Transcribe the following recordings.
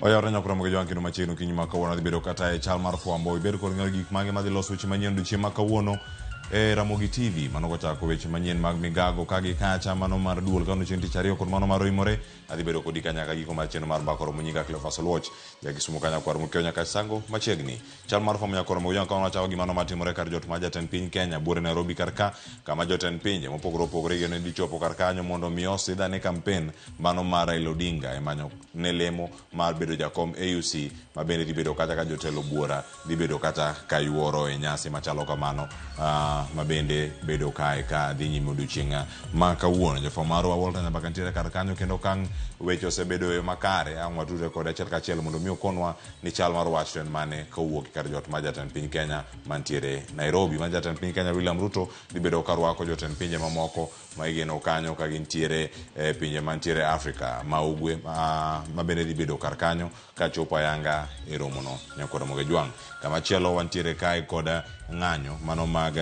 Oya ranyo kromo ge jwanki no machino kinyi makawuono dhi bedo kata e chal mar fwambo ibedo kod ng'eyo gik mage madhi loso weche manyien odiochieng' makawuono e Ramogi TV. Mano kochako weche manyien mag migago kagi kacha, mano mar duol ka odiochieng' tich ariyo kod mano mar oimore. Adhi bedo kodi kanyaka giko mar cheno mar bakoro munyika Cleophas Oluoch ya kisumo kanya kwar mukeo nyaka sango machiegni. Chal mar fwambo nyakoro mo jwanka wachawo gimano matimore kar jot ma jatend piny Kenya buore Nairobi karka kama jotend pinje mopogore opogore geno dhi chopo kar kanyo mondo mi osidha ne kampen mano mar Raila Odinga e manyo ne lemo mar bedo jakom AUC ma bende dhi bedo kata ka jotelo buora dhi bedo kata ka yuoro e nyasi machalo kamano ma bende bedo kae ka dhi nyime odiochieng' ma kawuono. Jofwambo marwa Walter Nyambaka nitiere kar kanyo kendo kang' weche osebedo e makare ang' watudre kod achiel kachiel mondo mi okonwa ni chal mar wach en mane kawuok kar jot ma jatend piny Kenya mantiere Nairobi. Ma jatend piny Kenya William Ruto dhi bedo ka rwako jotend pinje mamoko ma igeno kanyo ka gintiere pinje mantiere Afrika ma ugwe ma bende dhi bedo kar kanyo ka chopo ayanga e romono nyakoro moge jwang'. Kama chielo wantiere kae kod ng'anyo mano mag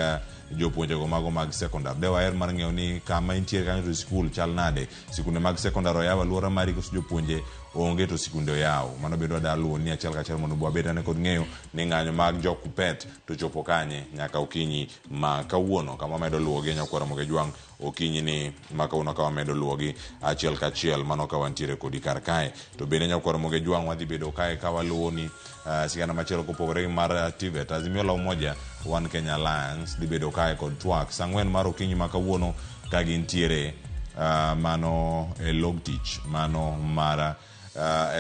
jopuonje go mago mag sekondar. Dewa er mar ng'eyo ni kama intiere kanyo to skul chal nade. Sikunde mag sekondar oyaw aluora mari koso jopuonje onge to sikunde oyaw. Mano bedo daluo ni achiel kachiel mondo bwa bedane kod ng'eyo ni ng'anyo mag jokupet to chopo kanye nyaka okinyi ma kawuono. Kama medo luwogi nyakwara moge jwang' okinyi ni ma kawuono ka wamedo luwogi achiel kachiel mano ka wantiere kodi kar kae. To bende nyakwara moge jwang' wadhi bedo kae ka waluwo ni sigana machielo kopogore mar TVET. Azimio la Umoja One Kenya Alliance dhi bedo kae kod twak sang'wen mar okinyi ma kawuono ka gintiere mano e log tich mano mar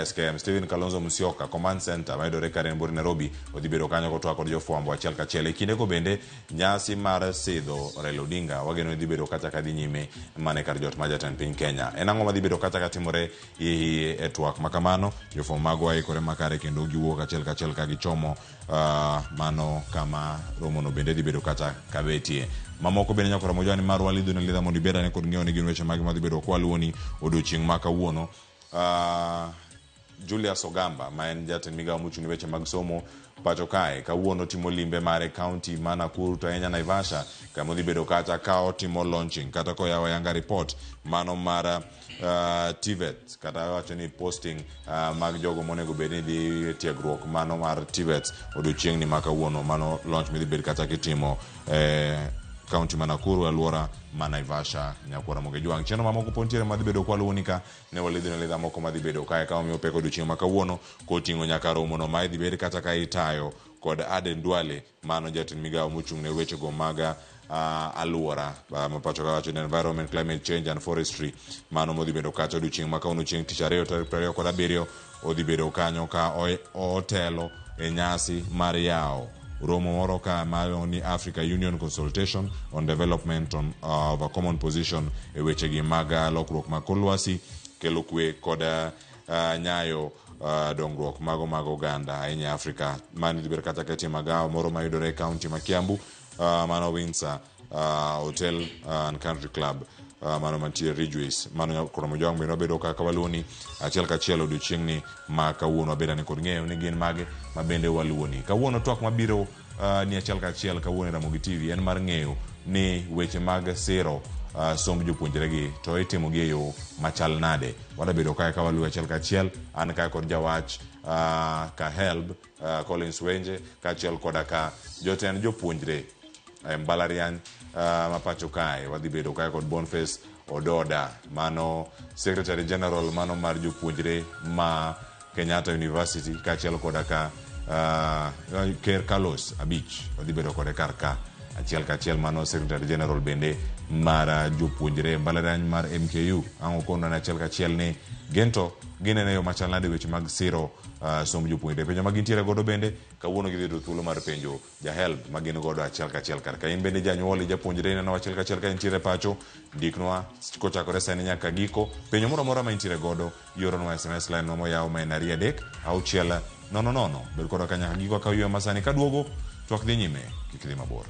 SKM Stephen Kalonzo Musyoka Command Center maidore Karen Bori Nairobi odhi bedo kanyo kotwa kod jofwambo achiel kachiel. E kinde go bende nyasi mar sidho Raila Odinga wageno dhi bedo kata ka dhi nyime mane kar jot ma jatend piny Kenya. En ang'o madhi bedo kata ka timore e twak makamano. Jofwambo magwa ikore makare kendo giwuok achiel kachiel ka gichomo mano kama romono bende dhi bedo kata ka betie. Mamoko bende nyakora mojani marwa lidho ne lidha mondo ibeda ne kod ng'eyo ni gin weche magi madhi bedo kwaluoni odiochieng' ma kawuono. Julius Ogamba ma en jatend migawo mochung' ne weche mag somo pacho kae kawuono timo limbe mare county ma Nakuru to ahinya Naivasha kama odhi bedo kata ka otimo launching kata koyawo yanga report mano mar TVET kata wacho ni posting mag jogo monego bed ni dhi tiegruok mano mar TVET odiochieng' ni ma kawuono. Mano launch midhi bed kata kitimo county ma Nakuru aluora ma Naivasha nyakwara moge jwang'. Cheno mamoko pontiere madhi bedo kwaluoni ka ne walidho ne lidha moko madhi bedo kae ka omiyo peko odiochieng' ma kawuono koting'o nyaka romono ma idhi bed kata ka itayo kod Aden Duale mano jatend migawo mochung' ne weche go mag aluora mapacho ka wacho ni environment, climate change and forestry mano modhi bedo kata odiochieng' ma kawuono chieng' tich ariyo tarik 27 odhi bedo kanyo ka otelo e nyasi mar yawo romo moro ka malo ni Africa Union Consultation on Development of a Common Position e weche gi mag lokruok mag kor lwasi kelo kwe kod nyayo dongruok mago oganda ahinya Afrika. Mani dhi bedo kata kati magawa moro mayudore e county ma Kiambu mano Windsor Hotel and Country Club mano mantiere Ridgeways. Mano koro mojwang' bende wabedo ka waluoni achiel kachiel odiochieng' ni ma kawuono wabedane kod ng'eyo ni gin mage ma bende waluoni. Kawuono twak mabiro ni achiel kachiel kawuono e Ramogi TV en mar ng'eyo ni weche mag siro somb jopuonjre gi to itimo gi e yo machal nade. Wadabedo kae ka waluo achiel kachiel an kae kod jawach ka helb Collins Wenje kachiel koda ka jotend jopuonjre mbalariany mapacho kae. Wadhi bedo kae kod Boniface Ododa mano Secretary General mano mar jopuonjre ma Kenyatta University kachiel koda ka Ker Carlos Abich wadhi bedo kode kar ka achiel kachiel mano Secretary General bende mar jopuonjre mbalariany mar MKU. Ang'o kono na achiel kachiel ni gento ginene yo machal nade weche mag siro somb jopuonjre. Penjo ma gintiere godo bende kawuono gidhi do thuolo mar penjo jahelb ma gin godo achiel kachiel kar ka. In bende janyuol japuonjre neno achiel kachiel ka intiere pacho ndiknwa kochakore sani nyaka giko. Penjo moro amora ma intiere godo yoronwa SMS line moyaw ma en 23600. Bed koda ka nyaka giko ka wiwa masani kaduogo twak dhi nyime kik dhi mabor.